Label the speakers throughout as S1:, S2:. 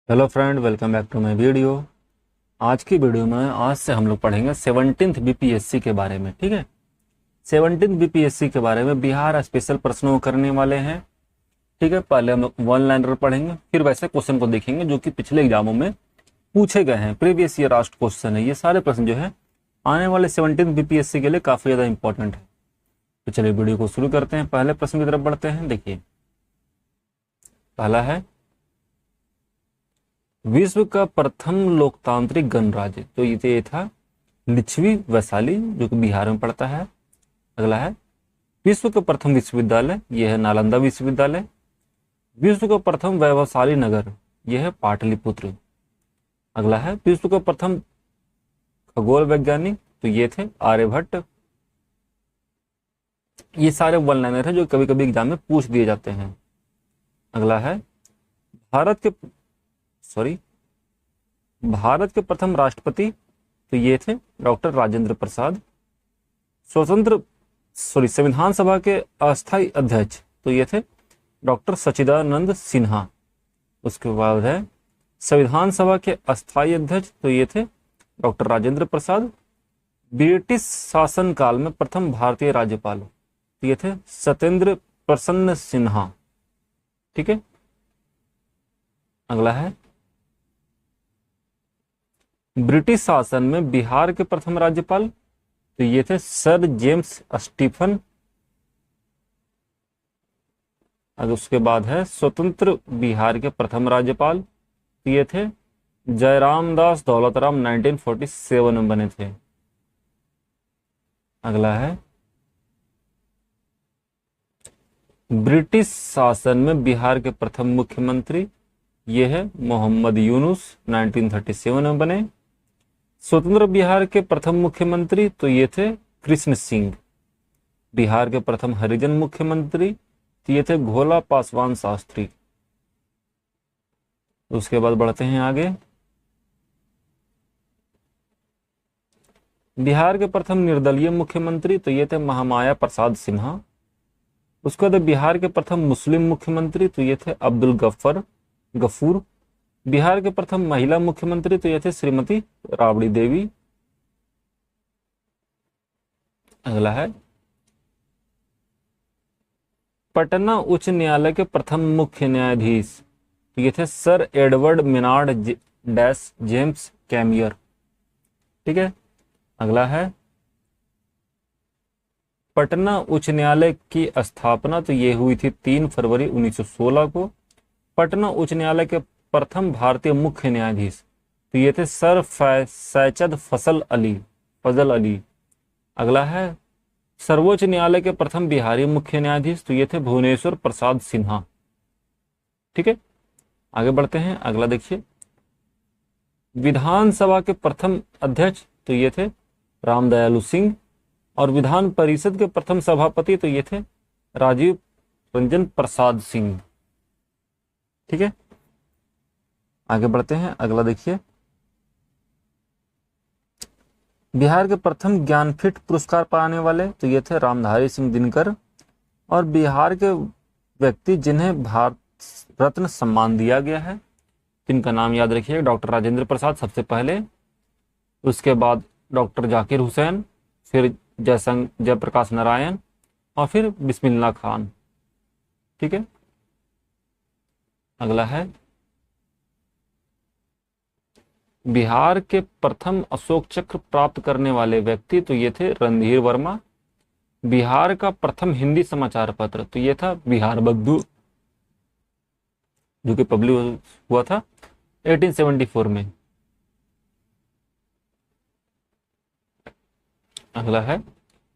S1: Hello friend, welcome back to my video. आज की video में आज से हम लोग पढ़ेंगे 17th बीपीएससी के बारे में। ठीक है, 17th बीपीएससी के बारे में बिहार स्पेशल प्रश्नों करने वाले हैं। ठीक है, पहले हम लोग वन लाइनर पढ़ेंगे, फिर वैसे क्वेश्चन को देखेंगे जो कि पिछले एग्जामों में पूछे गए हैं। प्रीवियस ईयर आस्क्ड क्वेश्चन है ये सारे प्रश्न, जो है आने वाले 17th बीपीएससी के लिए काफी ज्यादा इंपॉर्टेंट है। तो चलिए वीडियो को शुरू करते हैं, पहले प्रश्न की तरफ बढ़ते हैं। देखिए, पहला है विश्व का प्रथम लोकतांत्रिक गणराज्य। तो ये था लिच्छवी वैशाली, जो कि बिहार में पड़ता है। अगला है विश्व का प्रथम विश्वविद्यालय, यह है नालंदा विश्वविद्यालय। विश्व का प्रथम वैभवशाली नगर, यह है पाटलिपुत्र। अगला है विश्व का प्रथम खगोल वैज्ञानिक, तो ये थे आर्यभट्ट। ये सारे वन लाइनर है जो कभी कभी एग्जाम में पूछ दिए जाते हैं। अगला है भारत के प्रथम राष्ट्रपति, तो ये थे डॉक्टर राजेंद्र प्रसाद। संविधान सभा के अस्थायी अध्यक्ष, तो ये थे डॉक्टर सच्चिदानंद सिन्हा। उसके बाद है संविधान सभा के अस्थायी अध्यक्ष, तो ये थे डॉक्टर राजेंद्र प्रसाद। ब्रिटिश शासन काल में प्रथम भारतीय राज्यपाल, तो ये थे सत्येंद्र प्रसन्न सिन्हा। ठीक है, अगला है ब्रिटिश शासन में बिहार के प्रथम राज्यपाल, तो ये थे सर जेम्स स्टीफन। अगर उसके बाद है स्वतंत्र बिहार के प्रथम राज्यपाल, तो ये थे जयराम दास दौलतराम, 1947 में बने थे। अगला है ब्रिटिश शासन में बिहार के प्रथम मुख्यमंत्री, ये है मोहम्मद यूनुस, 1937 में बने। स्वतंत्र बिहार के प्रथम मुख्यमंत्री, तो ये थे कृष्ण सिंह। बिहार के प्रथम हरिजन मुख्यमंत्री, तो ये थे भोला पासवान शास्त्री। उसके बाद बढ़ते हैं आगे। बिहार के प्रथम निर्दलीय मुख्यमंत्री, तो ये थे महामाया प्रसाद सिन्हा। उसके बाद बिहार के प्रथम मुस्लिम मुख्यमंत्री, तो ये थे अब्दुल गफूर। बिहार के प्रथम महिला मुख्यमंत्री, तो ये थे श्रीमती राबड़ी देवी। अगला है पटना उच्च न्यायालय के प्रथम मुख्य न्यायाधीश, तो ये थे Sir Edward Maynard Des Champs Chamier. ठीक है, अगला है पटना उच्च न्यायालय की स्थापना, तो ये हुई थी 3 फरवरी 1916 को। पटना उच्च न्यायालय के प्रथम भारतीय मुख्य न्यायाधीश, तो ये थे सर सैयद फजल अली। अगला है सर्वोच्च न्यायालय के प्रथम बिहारी मुख्य न्यायाधीश, तो ये थे भुवनेश्वर प्रसाद सिन्हा। ठीक है, आगे बढ़ते हैं। अगला देखिए विधानसभा के प्रथम अध्यक्ष, तो ये थे रामदयालु सिंह। और विधान परिषद के प्रथम सभापति, तो ये थे राजीव रंजन प्रसाद सिंह। ठीक है, आगे बढ़ते हैं। अगला देखिए बिहार के प्रथम ज्ञानपीठ पुरस्कार पाने वाले, तो ये थे रामधारी सिंह दिनकर। और बिहार के व्यक्ति जिन्हें भारत रत्न सम्मान दिया गया है, जिनका नाम याद रखिए, डॉक्टर राजेंद्र प्रसाद सबसे पहले, उसके बाद डॉक्टर जाकिर हुसैन, फिर जयप्रकाश नारायण, और फिर बिस्मिल्लाह खान। ठीक है, अगला है बिहार के प्रथम अशोक चक्र प्राप्त करने वाले व्यक्ति, तो ये थे रणधीर वर्मा। बिहार का प्रथम हिंदी समाचार पत्र, तो ये था बिहार बंधु, जो कि पब्लिश हुआ था 1874 में। अगला है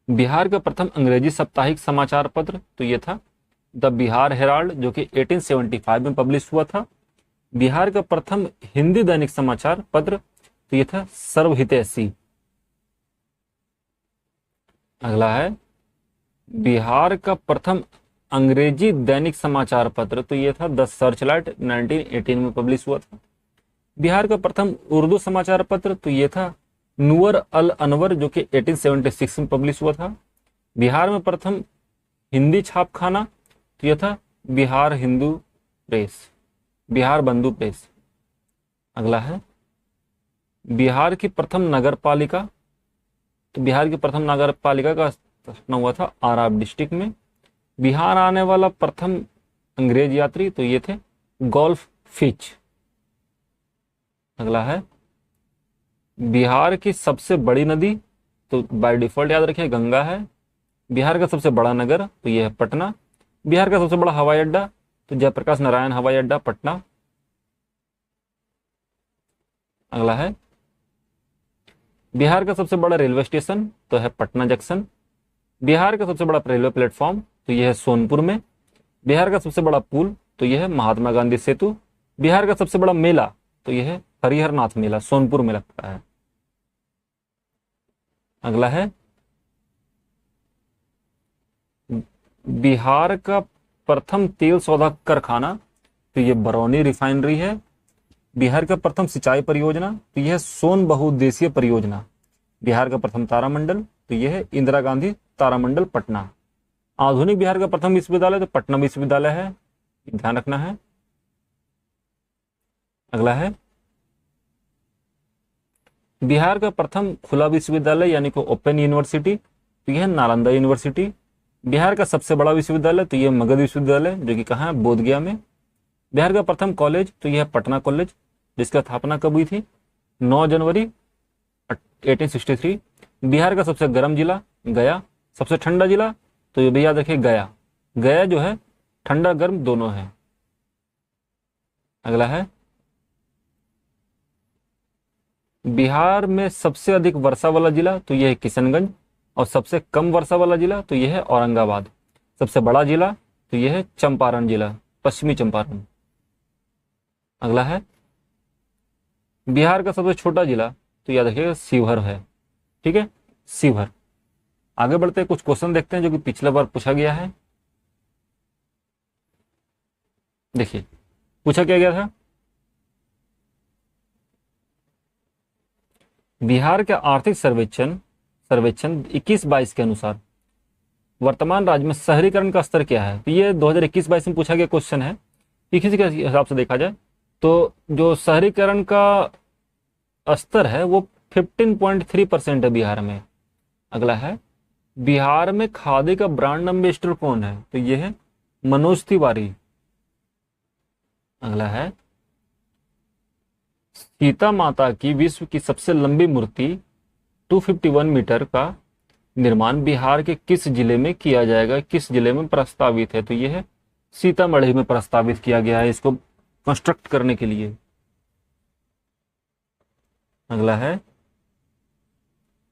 S1: बिहार का प्रथम अंग्रेजी साप्ताहिक समाचार पत्र, तो ये था द बिहार हेराल्ड, जो कि 1875 में पब्लिश हुआ था। बिहार का प्रथम हिंदी दैनिक समाचार पत्र, तो ये था सर्वहितैषी। अगला है बिहार का प्रथम अंग्रेजी दैनिक समाचार पत्र, तो ये था द सर्चलाइट, 1918 में पब्लिश हुआ था। बिहार का प्रथम उर्दू समाचार पत्र, तो ये था नूर अल अनवर, जो कि 1876 में पब्लिश हुआ था। बिहार में प्रथम हिंदी छापखाना, तो यह था बिहार हिंदू प्रेस, बिहार बंधु प्रेस। अगला है बिहार की प्रथम नगर पालिका। तो बिहार की प्रथम नगर पालिका का स्थापना हुआ था आरा डिस्ट्रिक्ट में। बिहार आने वाला प्रथम अंग्रेज यात्री, तो ये थे गोल्फ फिच। अगला है बिहार की सबसे बड़ी नदी, तो बाय डिफॉल्ट याद रखिए गंगा है। बिहार का सबसे बड़ा नगर, तो यह है पटना। बिहार का सबसे बड़ा हवाई अड्डा, तो जयप्रकाश नारायण हवाई अड्डा पटना। अगला है बिहार का सबसे बड़ा रेलवे स्टेशन, तो है पटना जंक्शन। बिहार का सबसे बड़ा रेलवे प्लेटफॉर्म, तो यह है सोनपुर में। बिहार का सबसे बड़ा पुल, तो यह है महात्मा गांधी सेतु। बिहार का सबसे बड़ा मेला, तो यह है हरिहरनाथ मेला, सोनपुर में लगता है। अगला है बिहार का प्रथम तेल शोधक कारखाना, तो यह बरौनी रिफाइनरी है। बिहार का प्रथम सिंचाई परियोजना, तो यह सोन बहुउद्देशीय परियोजना। बिहार का प्रथम तारामंडल, तो यह है इंदिरा गांधी तारामंडल पटना। आधुनिक बिहार का प्रथम विश्वविद्यालय, तो पटना विश्वविद्यालय है, ध्यान रखना है। अगला है बिहार का प्रथम खुला विश्वविद्यालय यानी कि ओपन यूनिवर्सिटी, तो यह है नालंदा यूनिवर्सिटी। बिहार का सबसे बड़ा विश्वविद्यालय, तो यह मगध विश्वविद्यालय जो कि कहाँ है, बोधगया में। बिहार का प्रथम कॉलेज, तो यह है पटना कॉलेज, जिसकी स्थापना कब हुई थी, 9 जनवरी 1863। बिहार का सबसे गर्म जिला गया। सबसे ठंडा जिला, तो ये भी याद रखिए गया। गया जो है ठंडा गर्म दोनों है। अगला है बिहार में सबसे अधिक वर्षा वाला जिला, तो यह है किशनगंज। और सबसे कम वर्षा वाला जिला, तो यह है औरंगाबाद। सबसे बड़ा जिला, तो यह है चंपारण जिला, पश्चिमी चंपारण। अगला है बिहार का सबसे छोटा जिला, तो याद रखिएगा शिवहर है, ठीक है, शिवहर। आगे बढ़ते हैं, कुछ क्वेश्चन देखते हैं जो कि पिछले बार पूछा गया है। देखिए पूछा क्या गया था, बिहार के आर्थिक सर्वेक्षण 21-22 के अनुसार वर्तमान राज्य में शहरीकरण का स्तर क्या है। तो ये 2021-22 में पूछा गया क्वेश्चन है। इसी के हिसाब से देखा जाए तो जो शहरीकरण का स्तर है वो 15.3% है बिहार में। अगला है बिहार में खादी का ब्रांड एम्बेसडर कौन है, तो ये है मनोज तिवारी। अगला है सीता माता की विश्व की सबसे लंबी मूर्ति 251 मीटर का निर्माण बिहार के किस जिले में किया जाएगा, किस जिले में प्रस्तावित है, तो यह है सीतामढ़ी में प्रस्तावित किया गया है इसको कंस्ट्रक्ट करने के लिए। अगला है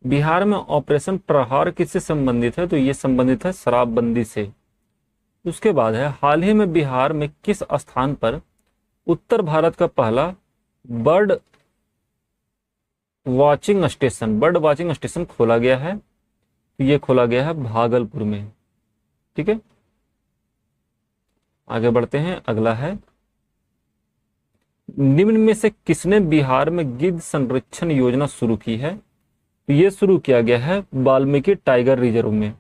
S1: बिहार में ऑपरेशन प्रहार किससे संबंधित है, तो यह संबंधित है शराबबंदी से। उसके बाद है हाल ही में बिहार में किस स्थान पर उत्तर भारत का पहला बर्ड वाचिंग स्टेशन खोला गया है, तो ये खोला गया है भागलपुर में, ठीक है। आगे बढ़ते हैं, अगला है निम्न में से किसने बिहार में गिद्ध संरक्षण योजना शुरू की है, तो ये शुरू किया गया है वाल्मीकि टाइगर रिजर्व में।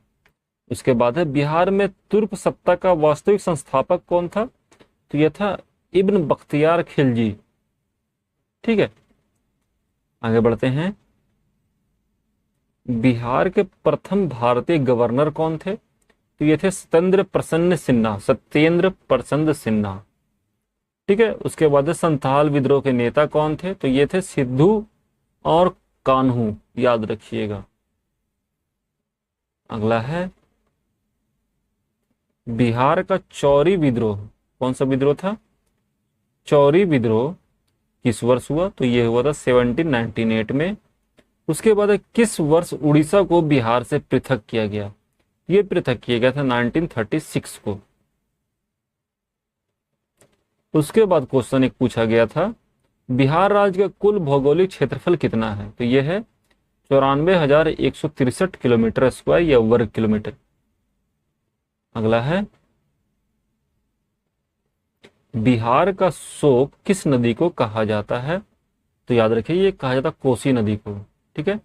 S1: उसके बाद है बिहार में तुर्क सत्ता का वास्तविक संस्थापक कौन था, तो यह था इब्न बख्तियार खिलजी, ठीक है। आगे बढ़ते हैं बिहार के प्रथम भारतीय गवर्नर कौन थे, तो ये थे सत्येंद्र प्रसन्न सिन्हा, ठीक है। उसके बाद संथाल विद्रोह के नेता कौन थे, तो ये थे सिद्धू और कान्हू, याद रखिएगा। अगला है बिहार का चौरी विद्रोह, कौन सा विद्रोह था, चौरी विद्रोह किस वर्ष हुआ, तो यह हुआ था 1798 में। उसके बाद किस वर्ष उड़ीसा को बिहार से पृथक किया गया, यह पृथक किया गया था 1936 को। उसके बाद क्वेश्चन एक पूछा गया था बिहार राज्य का कुल भौगोलिक क्षेत्रफल कितना है, तो यह है 94,163 किलोमीटर स्क्वायर या वर्ग किलोमीटर। अगला है बिहार का शोक किस नदी को कहा जाता है, तो याद रखिए ये कहा जाता कोसी नदी को, ठीक है।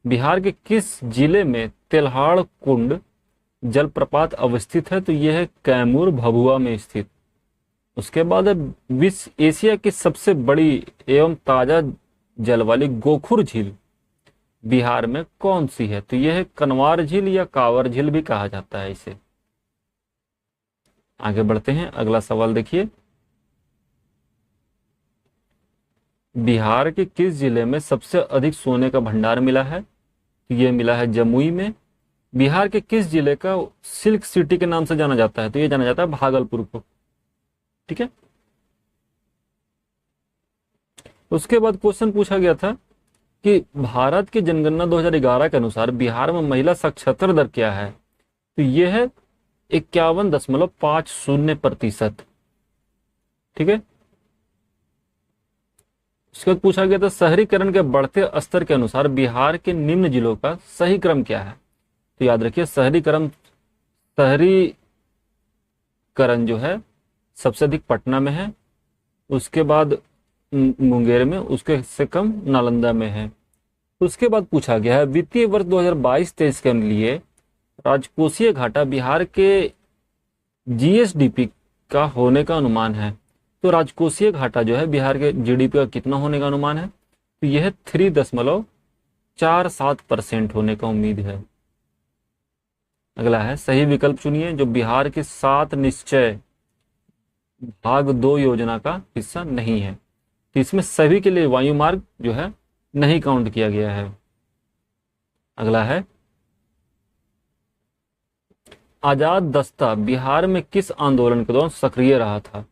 S1: बिहार के किस जिले में तेल्हाड़ कुंड जलप्रपात अवस्थित है, तो यह है कैमूर भभुआ में स्थित। उसके बाद है विश्व एशिया की सबसे बड़ी एवं ताजा जल वाली गोखुर झील बिहार में कौन सी है? तो यह है कनवार झील या कांवर झील भी कहा जाता है इसे। आगे बढ़ते हैं, अगला सवाल देखिए, बिहार के किस जिले में सबसे अधिक सोने का भंडार मिला है? तो यह मिला है जमुई में। बिहार के किस जिले का सिल्क सिटी के नाम से जाना जाता है? तो यह जाना जाता है भागलपुर को। ठीक है, उसके बाद क्वेश्चन पूछा गया था कि भारत की जनगणना 2011 के अनुसार बिहार में महिला साक्षरता दर क्या है? तो यह है 51.50%। ठीक है, उसके बाद पूछा गया था शहरीकरण के बढ़ते स्तर के अनुसार बिहार के निम्न जिलों का सही क्रम क्या है? तो याद रखिए शहरीकरण जो है सबसे अधिक पटना में है, उसके बाद मुंगेर में, उसके से कम नालंदा में है। उसके बाद पूछा गया है वित्तीय वर्ष 2022-23 के लिए राजकोषीय घाटा बिहार के जीएसडीपी का होने का अनुमान है। तो राजकोषीय घाटा जो है बिहार के जीडीपी का कितना होने का अनुमान है? तो यह 3.47% होने का उम्मीद है। अगला है सही विकल्प चुनिए जो बिहार के 7 निश्चय भाग 2 योजना का हिस्सा नहीं है। तो इसमें सभी के लिए वायु मार्ग जो है नहीं काउंट किया गया है। अगला है आजाद दस्ता बिहार में किस आंदोलन के दौरान सक्रिय रहा था?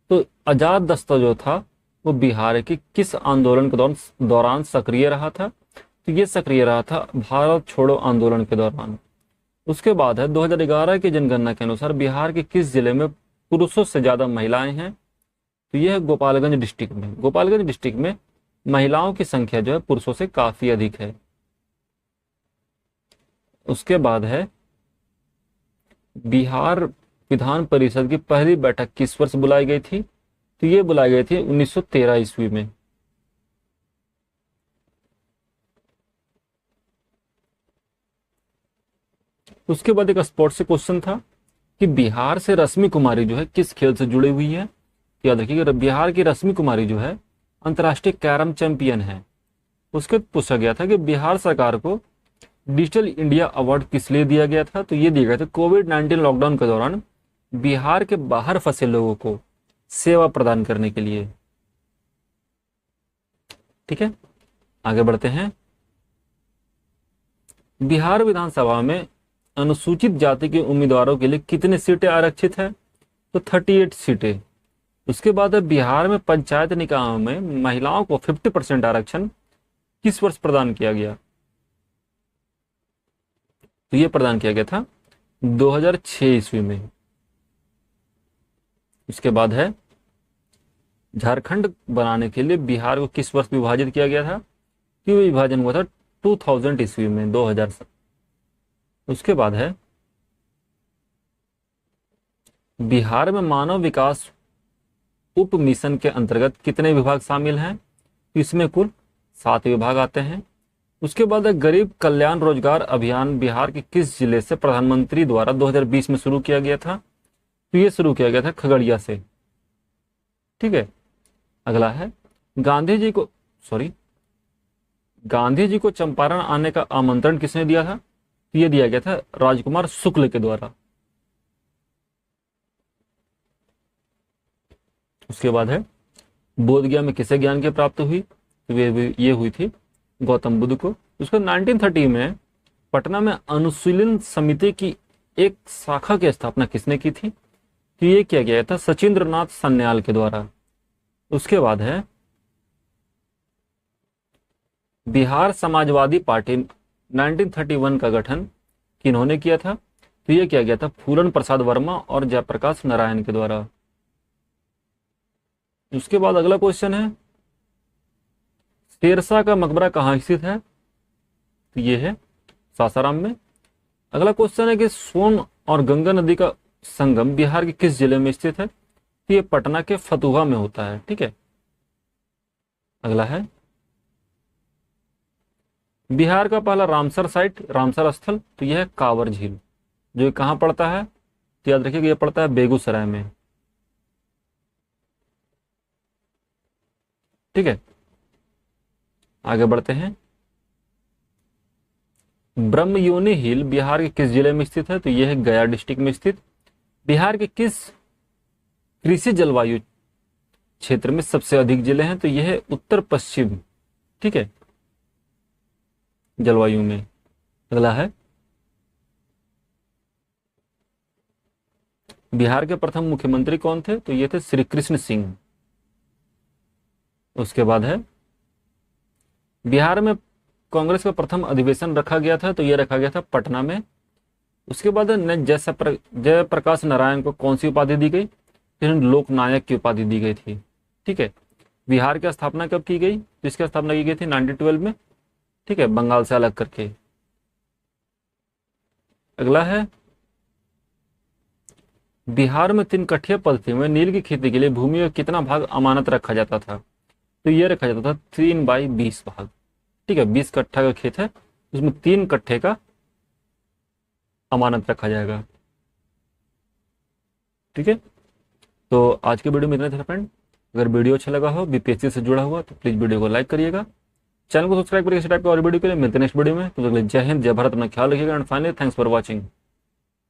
S1: तो आजाद दस्ता जो था वो बिहार के किस आंदोलन के दौरान सक्रिय रहा था? तो ये सक्रिय रहा था भारत छोड़ो आंदोलन के दौरान। उसके बाद है 2011 की जनगणना के अनुसार बिहार के किस जिले में पुरुषों से ज्यादा महिलाएं हैं? तो यह है गोपालगंज डिस्ट्रिक्ट में। गोपालगंज डिस्ट्रिक्ट में महिलाओं की संख्या जो है पुरुषों से काफी अधिक है। उसके बाद है बिहार विधान परिषद की पहली बैठक किस वर्ष बुलाई गई थी? तो ये बुलाई गई थी 1913 ईस्वी में। उसके बाद एक स्पोर्ट्स से क्वेश्चन था कि बिहार से रश्मि कुमारी जो है किस खेल से जुड़ी हुई है? तो याद रखिएगा बिहार की रश्मि कुमारी जो है अंतर्राष्ट्रीय कैरम चैंपियन है। उसके पूछा गया था कि बिहार सरकार को डिजिटल इंडिया अवार्ड किस लिए दिया गया था? तो ये दिया गया था कोविड-19 लॉकडाउन के दौरान बिहार के बाहर फंसे लोगों को सेवा प्रदान करने के लिए। ठीक है, आगे बढ़ते हैं। बिहार विधानसभा में अनुसूचित जाति के उम्मीदवारों के लिए कितनी सीटें आरक्षित है? तो 38 सीटें। उसके बाद बिहार में पंचायत निकायों में महिलाओं को 50% आरक्षण किस वर्ष प्रदान किया गया? तो यह प्रदान किया गया था 2006 ईस्वी में। उसके बाद है झारखंड बनाने के लिए बिहार को किस वर्ष विभाजित किया गया था? कि विभाजन हुआ था 2000 ईस्वी में, 2000। उसके बाद है बिहार में मानव विकास उप मिशन के अंतर्गत कितने विभाग शामिल हैं? इसमें कुल 7 विभाग आते हैं। उसके बाद गरीब कल्याण रोजगार अभियान बिहार के किस जिले से प्रधानमंत्री द्वारा 2020 में शुरू किया गया था? तो ये शुरू किया गया था खगड़िया से। ठीक है, अगला है गांधी जी को चंपारण आने का आमंत्रण किसने दिया था? तो ये दिया गया था राजकुमार शुक्ल के द्वारा। उसके बाद है बोधगया में किसे ज्ञान की प्राप्ति हुई? तो ये हुई थी गौतम बुद्ध को। उसको 1930 में पटना में अनुशीलन समिति की एक शाखा की स्थापना किसने की थी? तो ये किया गया था सचिंद्र नाथ सन्याल के द्वारा। उसके बाद है बिहार समाजवादी पार्टी 1931 का गठन किन्होंने किया था? तो ये किया गया था फूलन प्रसाद वर्मा और जयप्रकाश नारायण के द्वारा। उसके बाद अगला क्वेश्चन है शेरशाह का मकबरा कहाँ स्थित है? तो ये है सासाराम में। अगला क्वेश्चन है कि सोन और गंगा नदी का संगम बिहार के किस जिले में स्थित है? तो ये पटना के फतुहा में होता है। ठीक है, अगला है बिहार का पहला रामसर साइट, रामसर स्थल, तो यह है कांवर झील, जो कहाँ पड़ता है? तो याद रखिएगा ये पड़ता है बेगूसराय में। ठीक है, आगे बढ़ते हैं। ब्रह्मयोनि हिल बिहार के किस जिले में स्थित है? तो यह है गया डिस्ट्रिक्ट में स्थित। बिहार के किस कृषि जलवायु क्षेत्र में सबसे अधिक जिले हैं? तो यह है उत्तर पश्चिम, ठीक है, जलवायु में। अगला है, बिहार के प्रथम मुख्यमंत्री कौन थे? तो ये थे श्री कृष्ण सिंह। उसके बाद है, बिहार में कांग्रेस का प्रथम अधिवेशन रखा गया था? तो यह रखा गया था पटना में। उसके बाद जयप्रकाश नारायण को कौन सी उपाधि दी गई? इन्हें लोकनायक की उपाधि दी गई थी, ठीक है। बिहार की स्थापना कब की गई? तो इसकी स्थापना की गई थी 1912 में, ठीक है, बंगाल से अलग करके। अगला है, बिहार में 3 कठिया पद्धति में नील की खेती के लिए भूमि का कितना भाग अमानत रखा जाता था? तो यह रखा जाता था 3/20 भाग, ठीक है। 20 कट्ठा का खेत है, उसमें 3 कट्ठे का अमानत रखा जाएगा, ठीक है। तो आज के वीडियो में इतना था फ्रेंड। अगर वीडियो अच्छा लगा हो, बीपीएससी से जुड़ा हुआ, तो प्लीज वीडियो को लाइक करिएगा, चैनल को सब्सक्राइब करिए इस टाइप के और वीडियो के लिए। मिलते हैं नेक्स्ट वीडियो में। तो जय हिंद, जय भारत, अपना ख्याल रखिएगा and finally thanks for watching.